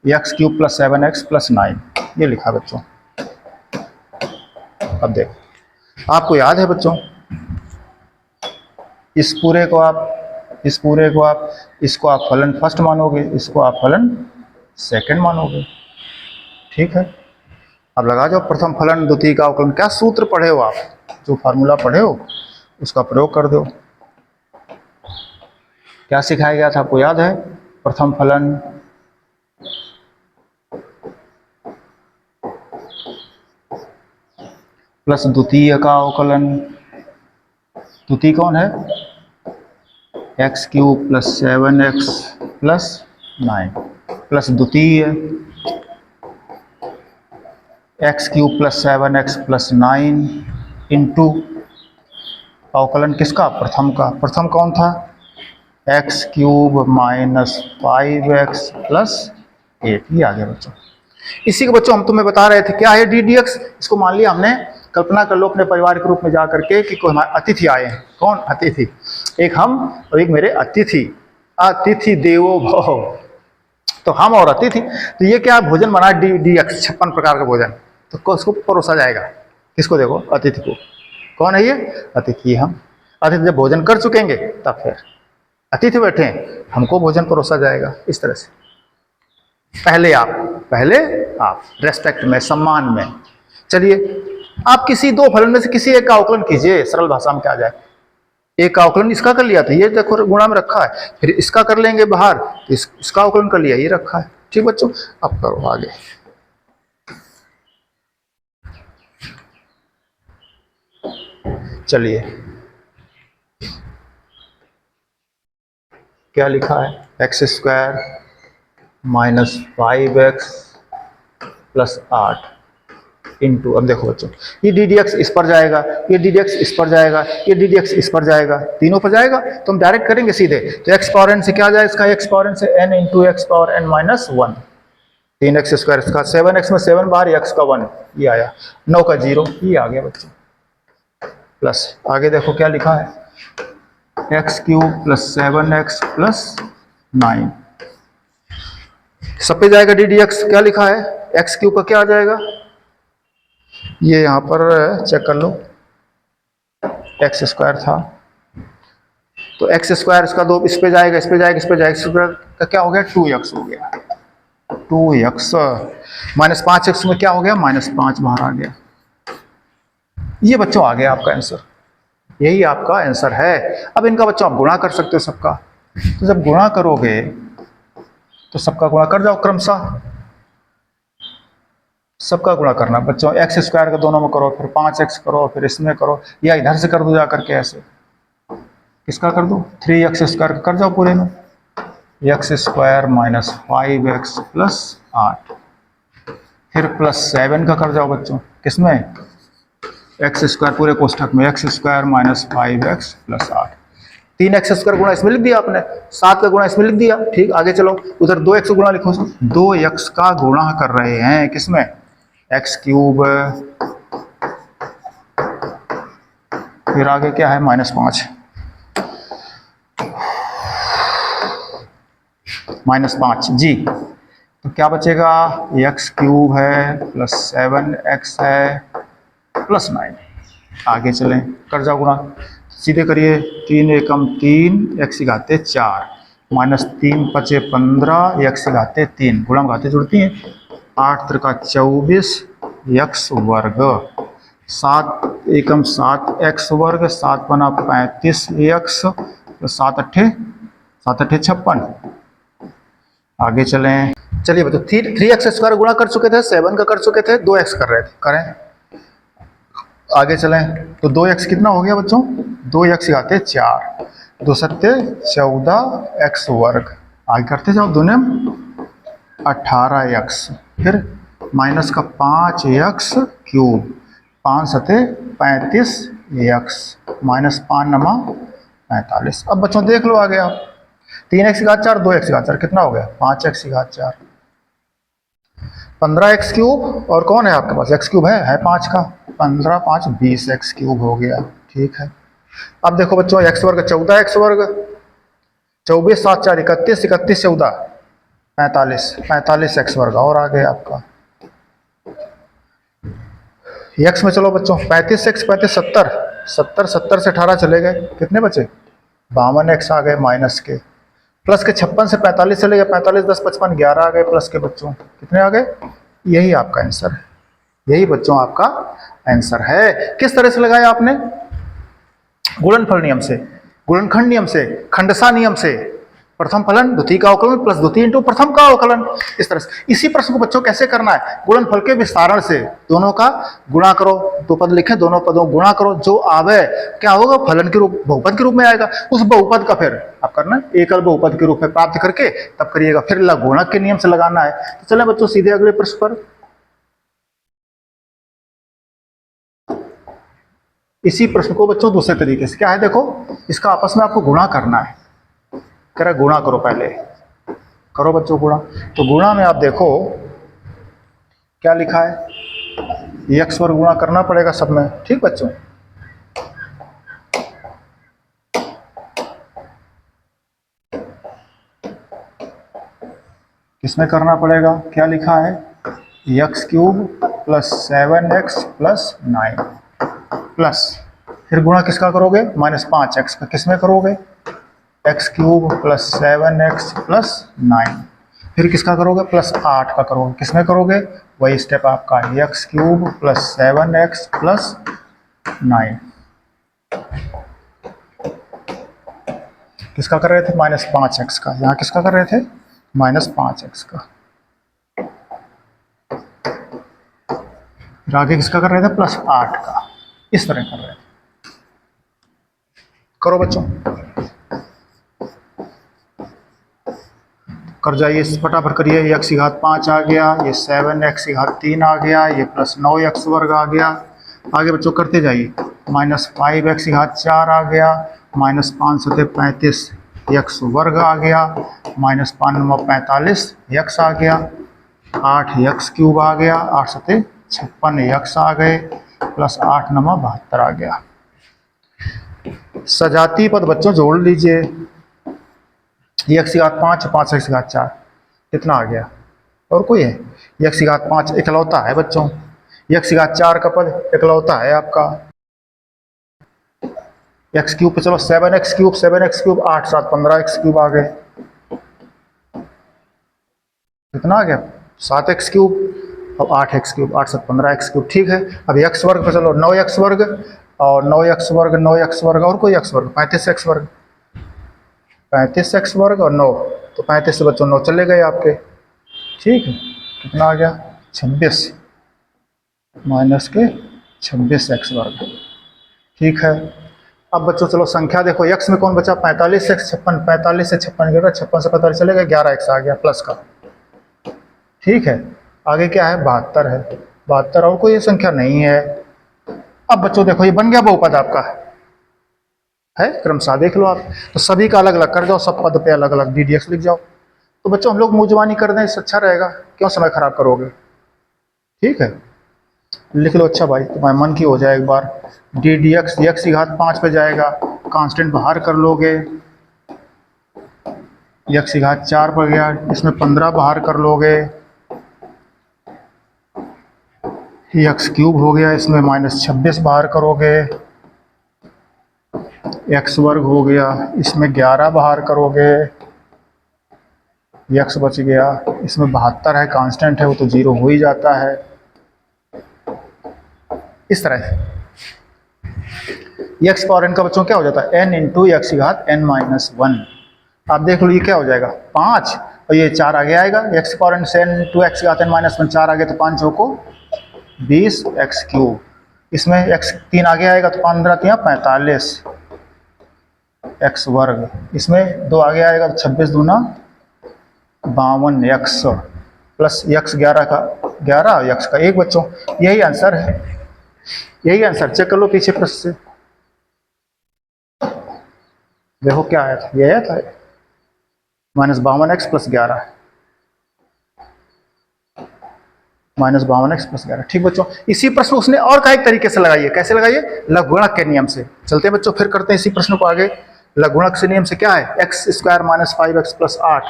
x cube plus 7x plus 9, ये लिखा है बच्चों। अब देखो, आपको याद है बच्चों, इस पूरे को आप इसको आप फलन फर्स्ट मानोगे, इसको आप फलन सेकंड मानोगे, ठीक है। अब लगा जाओ प्रथम फलन द्वितीय का अवकलन, क्या सूत्र पढ़े हो आप, जो फार्मूला पढ़े हो उसका प्रयोग कर दो। क्या सिखाया गया था आपको याद है, प्रथम फलन प्लस द्वितीय का अवकलन, द्वितीय कौन है, x cube plus 7x plus 9 plus द्वितीय x cube plus 7x plus 9 into अवकलन किसका, प्रथम का, प्रथम कौन था, x cube minus 5x plus 8, ये आ गया बच्चों। इसी को बच्चों हम तुम्हें बता रहे थे, क्या है डी डी एक्स, इसको मान लिया हमने, कल्पना कर लो अपने परिवार के रूप में जा करके कि कोई हमारे अतिथि आए हैं, कौन अतिथि, एक हम और एक मेरे अतिथि, अतिथि देवो भव, तो हम और अतिथि, तो ये क्या भोजन बना डी डी एक्स, 56 प्रकार का भोजन, तो उसको परोसा जाएगा, किसको, देखो अतिथि को, कौन है ये, अतिथि, हम अतिथि जब भोजन कर चुकेंगे तब फिर अतिथि बैठे हैं, हमको भोजन परोसा जाएगा, इस तरह से। पहले आप रेस्पेक्ट में, सम्मान में। चलिए आप किसी दो फलन में से किसी एक का अवकलन कीजिए, सरल भाषा में क्या जाए, एक का अवकलन इसका कर लिया था, ये देखो गुणा में रखा है, फिर इसका कर लेंगे बाहर, तो इसका अवकलन कर लिया, ये रखा है, ठीक बच्चों। अब करो आगे, चलिए क्या लिखा है, x square minus 5x plus 8 into, अब देखो बच्चों, ये डी डी एक्स इस पर जाएगा, ये डी डी एक्स इस पर जाएगा, ये डी डी एक्स इस पर जाएगा, तीनों पर जाएगा, तो हम डायरेक्ट करेंगे सीधे, तो एक्स पावर एन से क्या जाए, इसका एक्स पावर एन से n into x power n minus 1, 3x square, इसका 7x में 7 बार, एक्स का 1, ये आया, 9 का 0, ये आ गया बच्चों, प्लस आगे देखो क्या लिखा है, x cube plus 7x plus 9, सब पे जाएगा डी डी एक्स, क्या लिखा है, एक्स क्यूब का क्या आ जाएगा, ये यहाँ पर चेक कर लो, एक्स स्क्वायर था, तो एक्स स्क्वायर इसका दो, इस पे जाएगा, इस पे जाएगा, इस पे जाएगा, एक्स स्क्वायर का क्या हो गया, 2x हो गया, 2x माइनस 5x में क्या हो गया, -5 बाहर आ गया, ये बच्चों आ गया आपका आंसर, यही आपका आंसर है। अब इनका बच्चों आप गुणा कर सकते हो सबका, तो जब गुणा करोगे तो सबका गुणा कर जाओ क्रमशः, सबका गुणा करना बच्चों, एक्स स्क्वायर का दोनों में करो, फिर 5x करो, फिर इसमें करो, या इधर से कर दो जा करके, ऐसे किसका कर दो, 3x स्क्वायर का कर जाओ पूरे में, x square minus 5x plus 8, फिर प्लस 7 का कर जाओ बच्चों, किसमें, एक्स स्क्वायर पूरे कोष्ठक में, x square minus 5x plus 8, 3x square गुणा इसमें लिख दिया आपने, 7 का गुणा इसमें लिख दिया, ठीक, आगे चलो, उधर 2x गुणा लिखो, 2x का गुणा कर रहे हैं, किसमें, एक्स क्यूब, फिर आगे क्या है, -5, -5 जी, तो क्या बचेगा, एक्स क्यूब है प्लस 7x है प्लस 9, आगे चलें, कर जाओ गुणा, सीधे करिए, 3 एकम 3, x की घाते 4, -3 × 5 = 15, x की घाते 3, गुणा में घाते जुड़ती हैं, 8 × 24 x वर्ग, 7 एकम 7 x वर्ग, 7 × 35x, 7 × 8 = 56, आगे चलें, चलिए बच्चों, 3x स्क्वायर गुणा कर चुके थे, 7 का कर चुके थे, 2x कर रहे थे, करें, आगे चलें, तो 2x कितना हो गया बच्चों, 2x की घाते 4, 2 सत्ते 14x वर्ग, आगे करते जाओ, दूने 18x, फिर माइनस का 5x क्यूब, 5 सत्ते 35x, -5 नमा 45, अब बच्चों देख लो आगे आप, 3x की घात 4, 2x की घात 4, कितना हो गया, 5x की घात 4, 15x क्यूब, और कौन है आपके पास, x क्यूब है 5 का, 15 × 5 = 20x क्यूब हो गया, ठीक है। अब देखो बच्चों, एक्स वर्ग 14x², 24 7 4 31, 31 14 45, 45x² और आ गया आपका। एक्स में चलो बच्चों 35x 35 70, 70 70 से 18 चले गए, कितने बचे? 52x आ गए माइनस के, प्लस के 56 से 45 चले गए, 45 10 55 11 आ गए प्लस के बच्चों, कितने आ गए? यही आपका आंसर है, यही बच्चों आपका आंसर है। किस तरह से लगाया आपने? गुणनफल नियम से, गुणनखंड नियम से, खंडसा नियम से, प्रथम फलन द्वितीय का अवकलन प्लस द्वितीय इंटू प्रथम का अवकलन, इस तरह से। इसी प्रश्न को बच्चों कैसे करना है? गुणनफल के विस्तारण से, दोनों का गुणा करो, दो पद लिखे, दोनों पदों गुणा करो, जो आवे क्या होगा? फलन के रूप, बहुपद के रूप में आएगा। उस बहुपद का फिर आप करना एकल बहुपद के रूप में प्राप्त करके तब करिएगा, फिर गुणक के नियम से लगाना है। तो चले बच्चों सीधे अगले प्रश्न पर। इसी प्रश्न को बच्चों दूसरे तरीके से, क्या है देखो, इसका आपस में आपको गुणा करना है। कह रहा गुणा करो, पहले करो बच्चों गुणा। तो गुणा में आप देखो क्या लिखा है, x² गुणा करना पड़ेगा सब में, ठीक बच्चों। इसमें करना पड़ेगा, क्या लिखा है? x³ plus 7x plus 9 plus, फिर गुणा किसका करोगे? -5x का, किसमें करोगे? x³ प्लस 7x प्लस 9, फिर किसका करोगे? प्लस 8 का करोगे, किसमें करोगे? वही स्टेप आपका, x³ प्लस 7x प्लस 9, किसका कर रहे थे? -5x का, यहाँ किसका कर रहे थे? -5x का, फिर आगे किसका कर रहे थे? प्लस 8 का, इस तरह कर रहे थे। करो बच्चों, कर जाइए, फटाफट करिए। x⁵5 आ गया, ये 7x⁵3 आ गया, ये प्लस 9x² आ गया। आगे बच्चों करते जाइए, -5x⁵4 आ गया, -5 सते 35 x² आ गया, -5 9 45 x आ गया, 8x³ आ गया, 8 सते 56 x आ गए, प्लस 8 9 72 आ गया। सजाती पद बच्चों जोड़ लीजिए, x⁵5 5x⁵4 कितना आ गया? और कोई है? x⁵5 इकलौता है बच्चों, x⁵4 का पद इकलौता है आपका। x³ पे चलो 7x³ 7x³ 8 7 15x³ आ गए, कितना आ गया? 7x³ और 8x³ 8 7 15x³, ठीक है। अब x² पे चलो 9x² और 9x² 9x² और कोई x², 35x², 35x² और 9, तो 35 से बच्चों 9 चले गए आपके, ठीक है। कितना आ गया? 26 माइनस के 26x², ठीक है। अब बच्चों चलो संख्या देखो, x में कौन बचा? 45 से 56, 45 से 56 गिर रहा, 56 से 45 चले गए, 11x आ गया प्लस का, ठीक है। आगे क्या है? 72 है, 72 और कोई संख्या नहीं है। अब बच्चों देखो ये बन गया बहुपद आपका, है क्रमशः देख लो आप। तो सभी का अलग अलग कर जाओ, सब पद पे अलग अलग ddx लिख जाओ। तो बच्चों हम लोग मुंहजबानी कर दें, इससे अच्छा रहेगा, क्यों समय खराब करोगे, ठीक है। लिख लो, अच्छा भाई तुम्हारे मन की हो जाए एक बार। ddx x⁵5 पे जाएगा, कांस्टेंट बाहर कर लोगे, x⁵4 पर गया, इसमें 15 बाहर कर लोगे, x³ हो गया, इसमें -26 बाहर करोगे, x² हो गया, इसमें 11 बाहर करोगे, x बच गया, इसमें 72 है, कांस्टेंट है वो तो 0 हो ही जाता है, इस तरह से। x पावर n का बच्चों क्या हो जाता है? n into x⁵n-1। आप देख लो ये क्या हो जाएगा? 5, और ये 4 आगे आएगा, x पावर n से n इंटू x⁵n-1 4 आगे, तो 5 को 20x³, इसमें x3 आगे आएगा तो 15 3 45 x², इसमें 2 आगे आएगा तो 26 दूना 52x प्लस x11 का 11 x का 1 बच्चों, यही आंसर है, यही आंसर। चेक कर लो पीछे प्रश्न से, देखो क्या आया था? ये आया था -52x प्लस 11, -52x+11। ठीक बच्चों, इसी प्रश्न उसने और का एक तरीके से लगाइए। कैसे लगाइए? लघुगणक के नियम से। चलते हैं बच्चों, फिर करते हैं इसी प्रश्न को आगे। लघुगणक से नियम से क्या है? x² - 5x+8।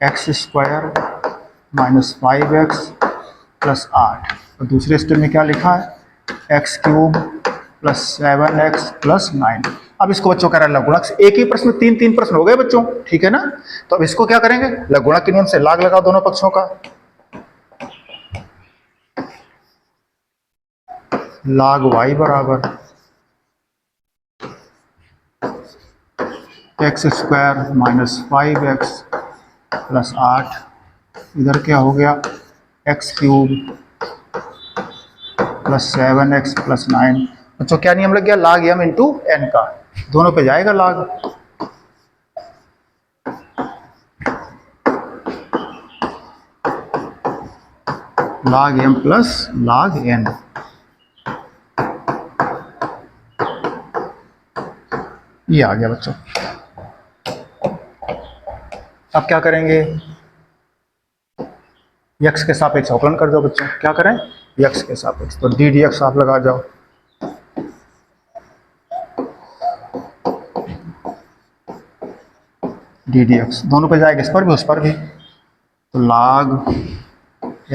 x² - 5x+8। और दूसरे स्टेप में क्या लिखा है? x³ + 7x+9। अब इसको बच्चों कह रहा है लघुगणक से। एक ही प्रश्न में तीन तीन प्रश्न हो गए बच्चों, ठीक है ना? तो अब इसको क्या करेंगे? लघुगणक के नियम से लाग लगाओ दोनों पक्षों का। log y बराबर x² - 5x+8। इधर क्या हो गया? x³ + 7x+9। बच्चों क्या नियम लग गया? log m × n का। दोनों पे जाएगा log। log m + log n। ये आ गया बच्चों। अब क्या करेंगे? x के सापेक्ष अवकलन कर दो बच्चों। क्या करें? x के सापेक्ष। तो d dx आप लगा जाओ। d dx दोनों पे जाएगा, इस पर भी उस पर भी। तो log x² -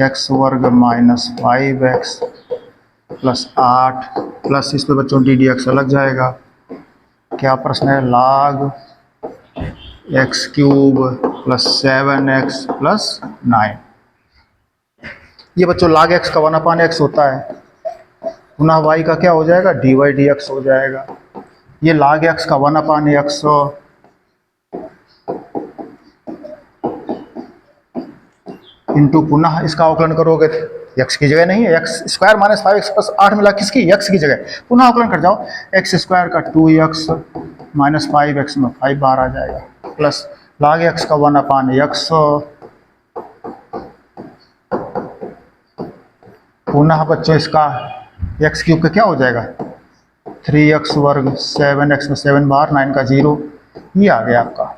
5x+8 प्लस इस पे बच्चों d dx अलग जाएगा। क्या प्रश्न है? log x³ + 7x+9। ये बच्चों log x का 1/x होता है। पुनः y का क्या हो जाएगा? dy dx हो जाएगा। ये log x का 1/x इंटू पुनः इसका अवकलन करोगे तो x की जगह नहीं है, x² - 5x+8 मिला किसकी? x की जगह। पुनः अवकलन कर जाओ, x² का 2x - 5x में 5 बाहर आ जाएगा, प्लस log x का 1/x पुनः बच्चों इसका x³ का क्या हो जाएगा? 3x², 7x में 7 बाहर, 9 का 0। ये आ गया आपका।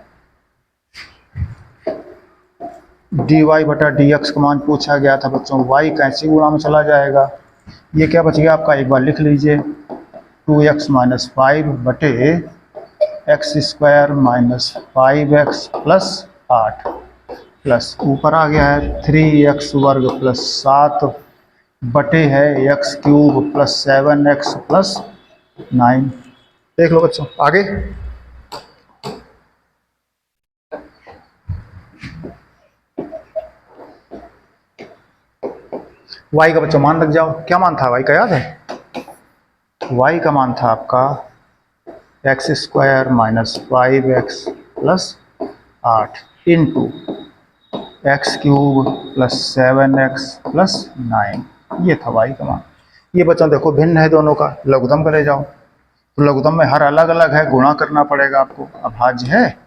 dy/dx का मान पूछा गया था बच्चों, y कैंची गुणा में चला जाएगा। ये क्या बच गया आपका? एक बार लिख लीजिए, 2x - 5 बटे x² - 5x+8 प्लस ऊपर आ गया है 3x² + 7 बटे है x³ + 7x+9। देख लो बच्चों आगे। y का बच्चों मान लग जाओ। क्या मान था y का, याद है? y का मान था आपका x² - 5x+8 into x³ + 7x+9। ये था y का मान। ये बच्चों देखो भिन्न है दोनों का, लघुत्तम करे जाओ। तो लघुत्तम में हर अलग अलग है, गुणा करना पड़ेगा आपको। अभाज्य है,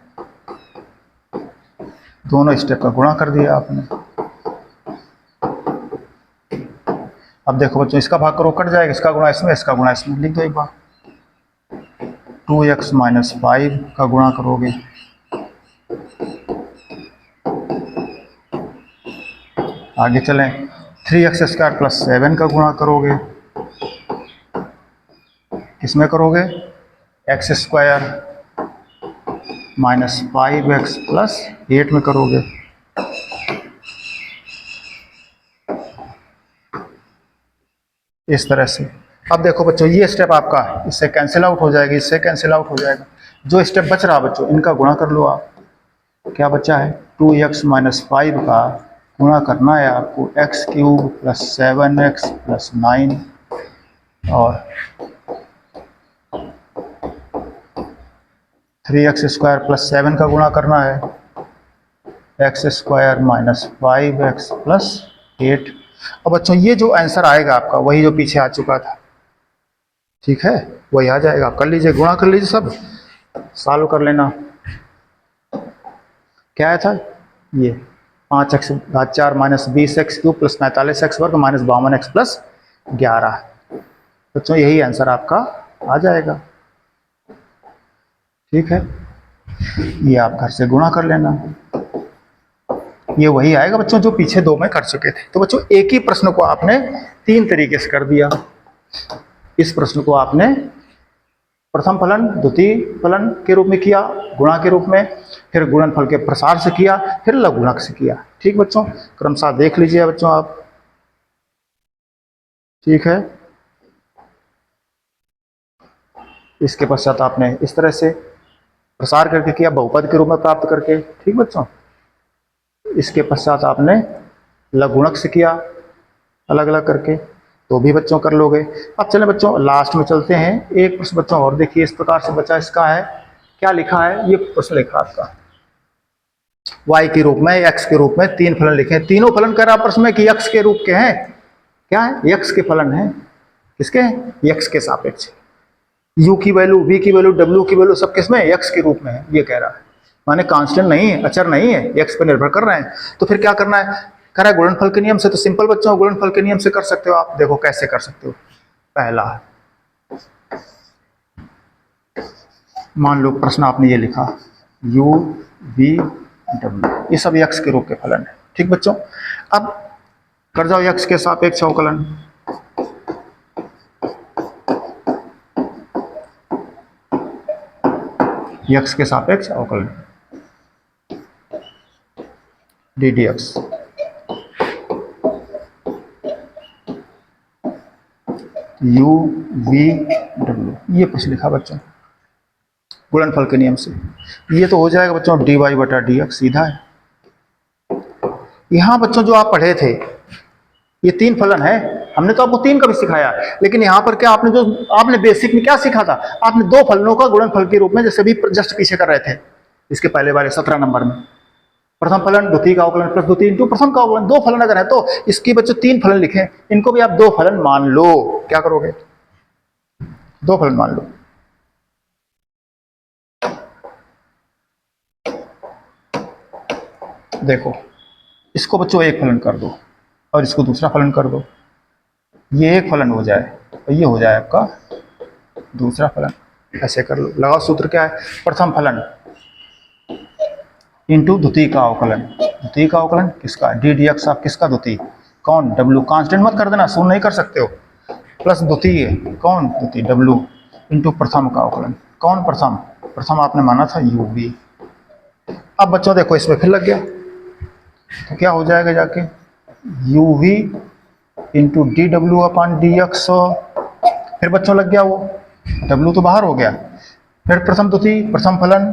दोनों स्टेप का गुणा कर दिया आपने। अब देखो बच्चों इसका भाग करो, कट जाएगा। इसका गुणा इसमें, इसका गुणा इसमें, लिख दो एक बार। 2x - 5 का गुणा करोगे, आगे चलें 3x² + 7 का गुणा करोगे। किसमें करोगे? x² - 5x+8 में करोगे। इस तरह से। अब देखो बच्चों ये स्टेप आपका इससे कैंसिल आउट हो जाएगी, इससे कैंसिल आउट हो जाएगा। जो स्टेप बच रहा बच्चों इनका गुणा कर लो आप। क्या बचा है? 2x - 5 का गुणा करना है आपको x³ + 7x+9 और 3x² + 7 का गुणा करना है x² - 5x+8। अब बच्चों ये जो आंसर आएगा आपका वही जो पीछे आ चुका था, ठीक है? वही आ जाएगा। कर लीजिए, गुणा कर लीजिए, सब सॉल्व कर लेना। क्या आया था? ये 5x⁴ - 20x³ + 45x² - 52x+11। बच्चों यही आंसर आपका आ जाएगा, ठीक है? ये आप घर से गुणा कर लेना, ये वही आएगा बच्चों जो पीछे 2 में कर चुके थे। तो बच्चों एक ही प्रश्न को आपने 3 तरीके से कर दिया। इस प्रश्न को आपने प्रथम फलन द्वितीय फलन के रूप में किया, गुणा के रूप में, फिर गुणनफल के प्रसार से किया, फिर लघुगणक से किया। ठीक बच्चों, क्रमशः देख लीजिए बच्चों आप। ठीक है, इसके पश्चात आपने इस तरह से प्रसार करके किया, बहुपद के रूप में प्राप्त करके। ठीक बच्चों, इसके पश्चात आपने लघुगणक से किया अलग अलग करके, तो भी बच्चों कर लोगे। अब चलें बच्चों लास्ट में चलते हैं। एक प्रश्न बच्चों और देखिए, इस प्रकार से बचा इसका है, क्या लिखा है, ये प्रश्न लिखा आपका y के रूप में x के रूप में 3 फलन लिखे। तीनों फलन कह रहा प्रश्न में कि x के रूप के हैं, क्या है, x के फलन है। किसके हैं, x के सापेक्ष। u की वैल्यू, v की वैल्यू, w की वैल्यू सब किसमें, x के रूप में है, ये कह रहा है। माने कांस्टेंट नहीं है, अचर नहीं है, x पर निर्भर कर रहे हैं। तो फिर क्या करना है, कह रहा है गुणनफल के नियम से। तो सिंपल बच्चों, गुणनफल के नियम से कर सकते हो आप। देखो कैसे कर सकते हो। पहला, मान लो प्रश्न आपने ये लिखा u v w, ये सब x के रूप के फलन है। ठीक बच्चों, अब कर जाओ x के सापेक्ष अवकलन। x के सापेक्ष अवकलन D D x. u v w, ये कुछ लिखा बच्चों गुणनफल के नियम से। ये तो हो जाएगा बच्चों dy बटा dx, सीधा है। यहां बच्चों जो आप पढ़े थे, ये 3 फलन है, हमने तो आपको 3 का भी सिखाया, लेकिन यहां पर क्या आपने बेसिक में क्या सीखा था, आपने 2 फलनों का गुणनफल के रूप में, जैसे भी जस्ट पीछे कर रहे थे इसके पहले वाले 17 नंबर में, प्रथम फलन द्वितीय का अवकलन प्लस द्वितीय इंटू प्रथम का अवकलन। 2 फलन अगर है तो इसके बच्चों 3 फलन लिखे, इनको भी आप 2 फलन मान लो। क्या करोगे, 2 फलन मान लो। देखो इसको बच्चों 1 फलन कर दो और इसको दूसरा फलन कर दो, ये 1 फलन हो जाए और ये हो जाए आपका दूसरा फलन। ऐसे कर लो, लगाओ सूत्र क्या है, प्रथम फलन इंटू द्वितीय का अवकलन। द्वितीय का अवकलन किसका, डी डी एक्स ऑफ किसका, द्वितीय, कौन, w, कांस्टेंट मत कर देना, शून्य नहीं कर सकते हो, प्लस द्वितीय, कौन, द्वितीय w, इंटू प्रथम का अवकलन, कौन, प्रथम, प्रथम आपने माना था u v। अब बच्चों देखो इसमें फिर लग गया, तो क्या हो जाएगा जाके u v into D W upon d x. फिर बच्चों लग गया वो, w तो बाहर हो गया, फिर प्रथम द्वितीय, प्रथम फलन,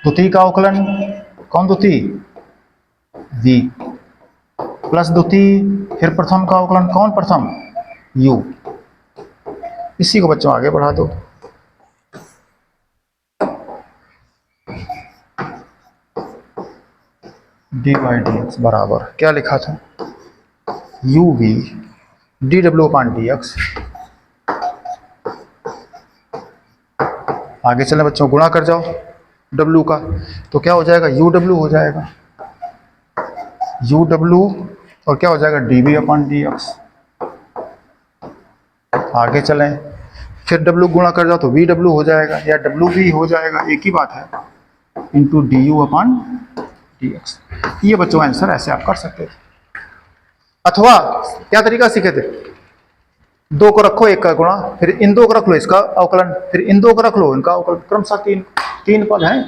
द्वितीय का अवकलन, कौन द्वितीय, v, प्लस द्वितीय, फिर प्रथम का अवकलन, कौन प्रथम, u। इसी को बच्चों आगे बढ़ा दो, डी वाई डी एक्स बराबर क्या लिखा था, u v D W upon d x. आगे चले बच्चों, गुणा कर जाओ w का, तो क्या हो जाएगा, u w हो जाएगा, u w, और क्या हो जाएगा, d v upon d x. आगे चलें, फिर w गुणा कर जाओ तो v w हो जाएगा, या w v हो जाएगा, एक ही बात है, into D you upon d x. ये बच्चों आंसर ऐसे आप कर सकते थे। अथवा क्या तरीका सीखे थे, 2 को रखो 1 का गुणा, फिर इन 2 को रख लो इसका अवकलन, फिर इन 2 को रख लो इनका अवकलन, क्रमशः 3 पद हैं,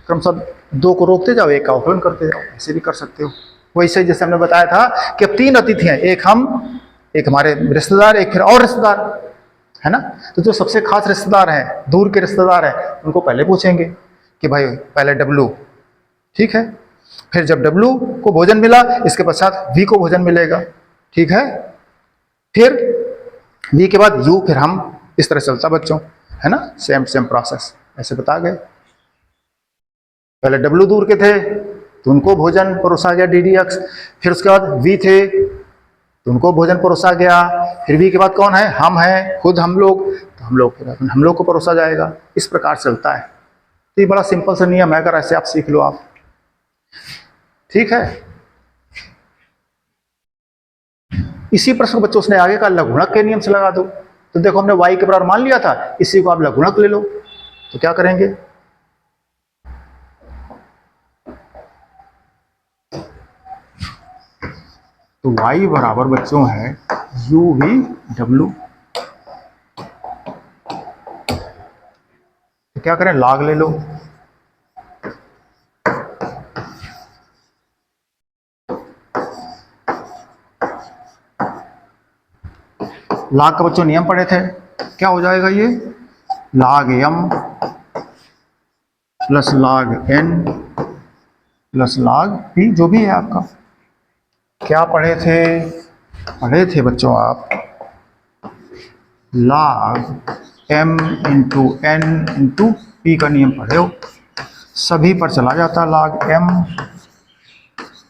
क्रमशः 2 को रोकते जाओ, 1 का अवकलन करते जाओ, ऐसे भी कर सकते हो। वैसे जैसे हमने बताया था कि अब 3 अतिथि हैं, एक हम, एक हमारे रिश्तेदार, एक फिर और रिश्तेदार, है ना। तो जो सबसे खास रिश्तेदार हैं, दूर के रिश्तेदार हैं, उनको पहले पूछेंगे कि भाई पहले W, ठीक है, फिर जब W को भोजन मिला, इसके पश्चात V को भोजन मिलेगा, ठीक है, फिर V के बाद U, फिर हम, इस तरह चलता बच्चों, है ना, सेम प्रोसेस ऐसे बता गए। पहले W दूर के थे तो उनको भोजन परोसा गया DDX, फिर उसके बाद V थे तो उनको भोजन परोसा गया, फिर V के बाद कौन है, हम हैं, खुद हम लोग, तो हम लोग, फिर हम लोग को परोसा जाएगा। इस प्रकार चलता है। तो ये बड़ा सिंपल सा नियम है, अगर ऐसे आप सीख लो आप, ठीक है। इसी प्रश्न बच्चों उसने आगे का लघुगणक के नियम से लगा दो। तो देखो हमने y के बराबर मान लिया था, इसी को आप लघुगणक ले लो, तो क्या करेंगे, तो y बराबर बच्चों है यू वी डब्ल्यू। तो क्या करें, log ले लो। log का बच्चों नियम पढ़े थे, क्या हो जाएगा ये, log m plus log n plus log p, जो भी है आपका। क्या पढ़े थे बच्चों आप, log m into n into p का नियम पढ़े हो। सभी पर चला जाता log m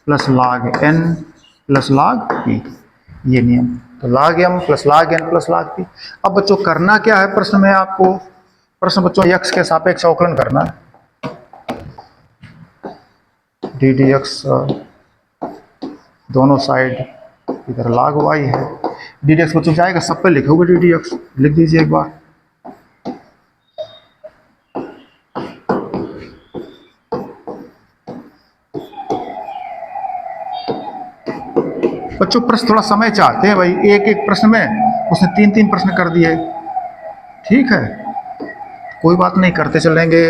plus log n plus log p, ये नियम। तो log m plus log n plus log p। अब बच्चों करना क्या है प्रश्न में आपको, प्रश्न बच्चों x के सापेक्ष अवकलन करना है। डी डी एक्स दोनों साइड, इधर log y है। डी डी एक्स बच्चों जाएगा, सब पे लिखोगे डी डी एक्स, लिख दीजिए एक बार। बच्चों प्रश्न थोड़ा समय चाहते हैं भाई, एक एक प्रश्न में उसने तीन तीन प्रश्न कर दिए, ठीक है, कोई बात नहीं, करते चलेंगे।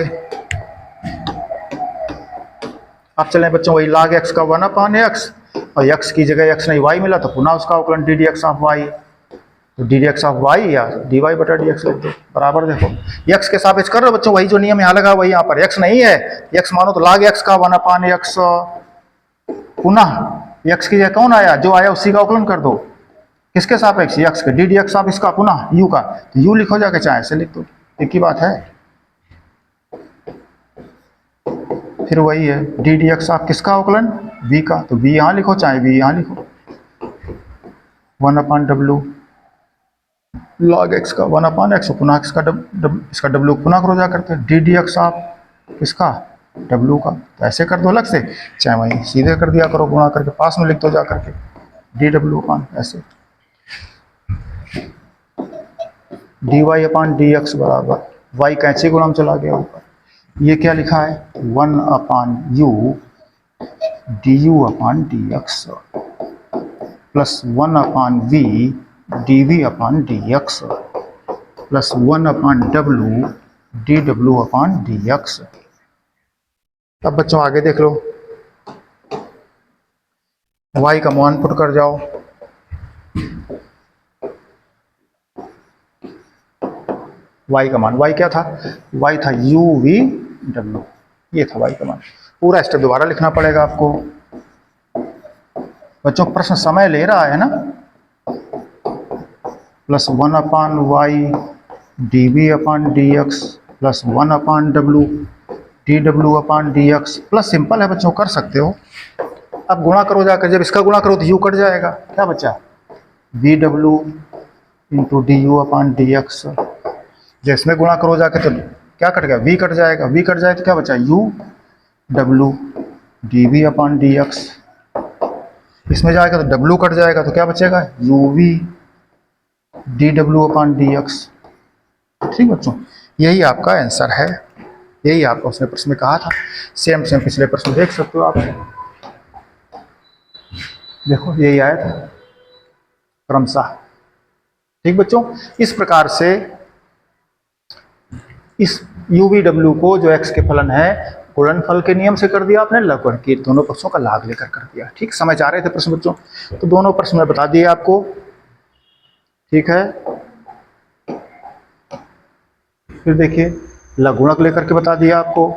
अब चलें बच्चों वही log x का 1/x, और x की जगह x नहीं y मिला तो पुनः उसका अवकलन D D x of y। तो D D x of y या डी वाई बटा डी एक्स लिख दो, बराबर देखो x के सापेक्ष कर रहे हो बच्चों, वही जो नियम यहाँ लगा वही यहाँ पर। x नहीं है, x मानो तो log x का 1/x, पुनः x की जगह कौन आया, जो आया उसी का अवकलन कर दो। किसके सापेक्ष, x के, डी डी एक्स ऑफ इसका पुनः u का, तो u लिखो जाके, चाहे ऐसे लिख दो, एक ही बात है। फिर वही है डी डी एक्स ऑफ किसका अवकलन, v का, तो v यहाँ लिखो चाहे v यहाँ लिखो। 1/w log x का 1/x, पुनः इसका w पुनः करो जा करके, डी डी एक्स ऑफ किसका, w का, तो ऐसे कर दो अलग से, चाहे वहीं सीधे कर दिया करो, गुणा करके पास में लिख दो जा करके, डी डब्ल्यू अपान ऐसे, डी वाई अपान डी एक्स बराबर, y कैंची गुणा में चला गया ऊपर, ये क्या लिखा है 1/u D you upon d x plus 1/v D v upon d x plus 1/w d डब्ल्यू अपान डी एक्स। अब बच्चों आगे देख लो, y का मान पुट कर जाओ, y का मान, y क्या था, y था u v w, ये था y का मान। पूरा स्टेप दोबारा लिखना पड़ेगा आपको बच्चों, प्रश्न समय ले रहा है ना। Plus 1/y d v upon d x plus 1/w d डब्ल्यू upon d x, plus simple है बच्चों, कर सकते हो। अब गुणा करो जाकर, जब इसका गुणा करो तो u कट जाएगा, क्या बच्चा, V W into D you upon d x, जब इसमें गुणा करो जाकर तो क्या कट गया, v कट जाएगा, v कट जाए तो क्या बचा, u W D v upon d x, इसमें जाएगा तो w कट जाएगा तो क्या बचेगा, u v डी डब्ल्यू अपान डी एक्स। ठीक बच्चों, यही आपका आंसर है, यही आपको उसने प्रश्न में कहा था। सेम पिछले प्रश्न देख सकते हो आप, देखो यही आया था क्रमशः। ठीक बच्चों, इस प्रकार से इस UVW को जो x के फलन है गुणनफल के नियम से कर दिया आपने, लघुगणक के दोनों पक्षों का लाभ लेकर कर दिया। ठीक, समझ आ रहे थे प्रश्न बच्चों, तो दोनों प्रश्न में बता दिए आपको। ठीक है, फिर देखिए लघुगणक लेकर के बता दिया आपको,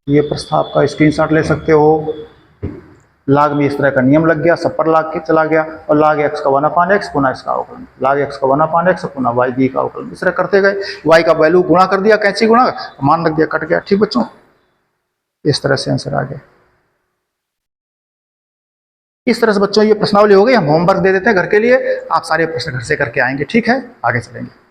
ये प्रस्ताव का स्क्रीनशॉट ले सकते हो। लाग में इस तरह का नियम लग गया, सब पर लाग के चला गया, और लाग x का 1/x पुनः इसका अवकलन, लाग x का 1/x पुनः y b का अवकलन, इस तरह करते गए। y का वैल्यू गुणा कर दिया, कैंची गुणा, मान रख दिया, कट गया। ठीक बच्चों, इस तरह से आंसर आ गया। इस तरह से बच्चों ये प्रश्नावली हो गई। हम होमवर्क दे देते हैं घर के लिए, आप सारे प्रश्न घर से करके आएंगे। ठीक है, आगे चलेंगे।